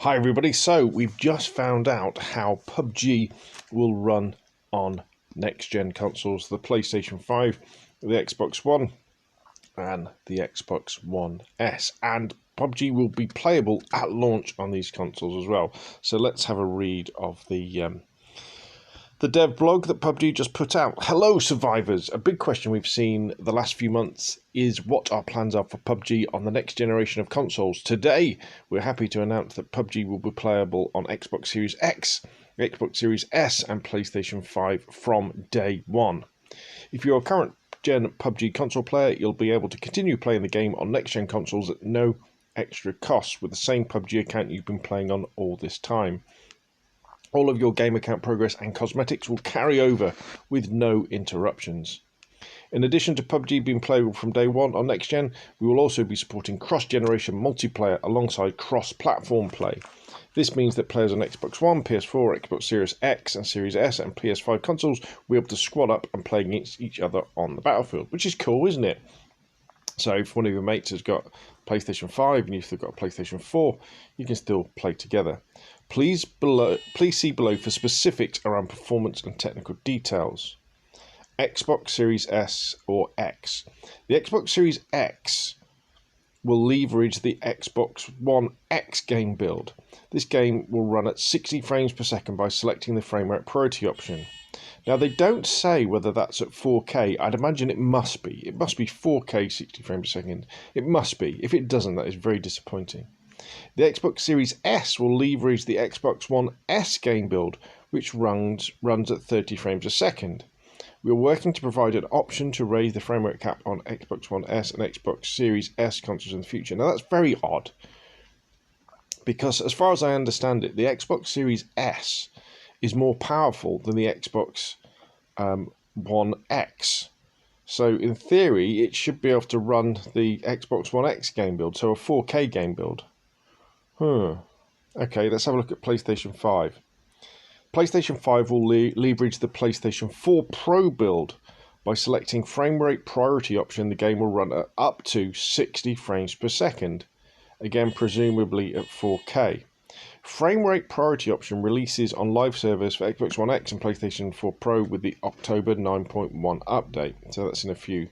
Hi everybody, so we've just found out how PUBG will run on next-gen consoles, the PlayStation 5, the Xbox One and the Xbox One S, and PUBG will be playable at launch on these consoles as well. So let's have a read of the dev blog that PUBG just put out. Hello survivors! A big question we've seen the last few months is what our plans are for PUBG on the next generation of consoles. Today we're happy to announce that PUBG will be playable on Xbox Series X, Xbox Series S and PlayStation 5 from day one. If you're a current gen PUBG console player, you'll be able to continue playing the game on next gen consoles at no extra cost with the same PUBG account you've been playing on all this time. All of your game account progress and cosmetics will carry over with no interruptions. In addition to PUBG being playable from day one on next gen, we will also be supporting cross-generation multiplayer alongside cross-platform play. This means that players on Xbox One, PS4, Xbox Series X and Series S and PS5 consoles will be able to squad up and play against each other on the battlefield, which is cool, isn't it? So if one of your mates has got PlayStation 5 and you've got a PlayStation 4, you can still play together. Please see below for specifics around performance and technical details. Xbox Series S or X. The Xbox Series X will leverage the Xbox One X game build. This game will run at 60 frames per second by selecting the frame rate priority option. Now, they don't say whether that's at 4K. I'd imagine it must be. It must be 4K 60 frames per second. It must be. If it doesn't, that is very disappointing. The Xbox Series S will leverage the Xbox One S game build, which runs at 30 frames a second. We are working to provide an option to raise the frame rate cap on Xbox One S and Xbox Series S consoles in the future. Now, that's very odd, because as far as I understand it, the Xbox Series S is more powerful than the Xbox One X. So in theory, it should be able to run the Xbox One X game build, so a 4K game build. Okay, let's have a look at PlayStation 5. PlayStation 5 will leverage the PlayStation 4 Pro build. By selecting frame rate priority option, the game will run at up to 60 frames per second. Again, presumably at 4K. Frame rate priority option releases on live servers for Xbox One X and PlayStation 4 Pro with the October 9.1 update. So that's in a few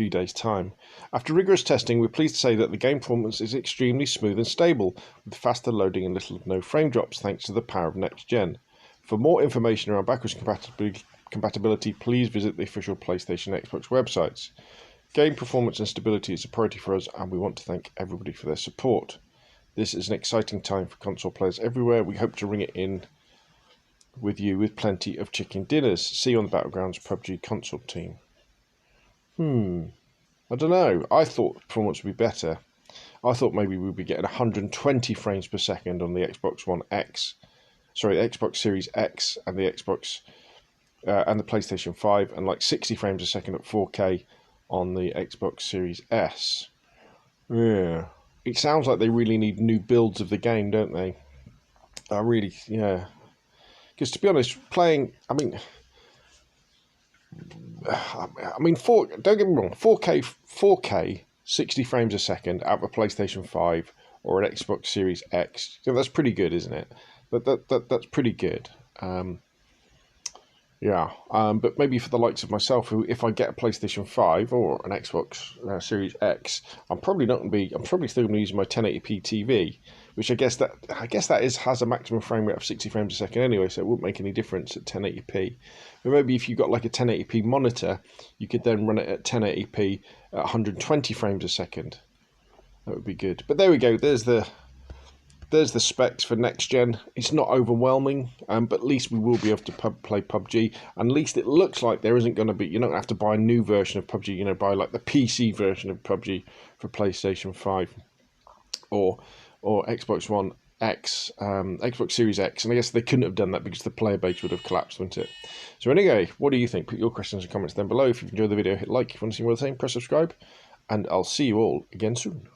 days' time. After rigorous testing, we're pleased to say that the game performance is extremely smooth and stable, with faster loading and little to no frame drops thanks to the power of next gen. For more information around backwards compatibility, please visit the official PlayStation and Xbox websites. Game performance and stability is a priority for us, and we want to thank everybody for their support. This is an exciting time for console players everywhere. We hope to ring it in with you with plenty of chicken dinners. See you on the Battlegrounds PUBG console team. I don't know. I thought performance would be better. I thought maybe we'd be getting 120 frames per second on the Xbox One X. Sorry, the Xbox Series X and the Xbox and the PlayStation 5, and like 60 frames a second at 4K on the Xbox Series S. Yeah. It sounds like they really need new builds of the game, don't they? Yeah. Because to be honest, don't get me wrong, 4K, 60 frames a second out of a PlayStation 5 or an Xbox Series X, that's pretty good, isn't it? That's pretty good. But maybe for the likes of myself, who, if I get a PlayStation 5 or an Xbox Series X, I'm probably still going to be using my 1080p TV, which I guess that has a maximum frame rate of 60 frames a second anyway, so it wouldn't make any difference at 1080p. But maybe if you got like a 1080p monitor, you could then run it at 1080p at 120 frames a second. That would be good. But there we go. There's the specs for next gen. It's not overwhelming, but at least we will be able to play PUBG. And at least it looks like there isn't going to be. You don't have to buy a new version of PUBG. Buy like the PC version of PUBG for PlayStation 5 or Xbox One X, Xbox Series X. And I guess they couldn't have done that because the player base would have collapsed, wouldn't it? So anyway, what do you think? Put your questions and comments down below. If you've enjoyed the video, hit like. If you want to see more of the same, press subscribe. And I'll see you all again soon.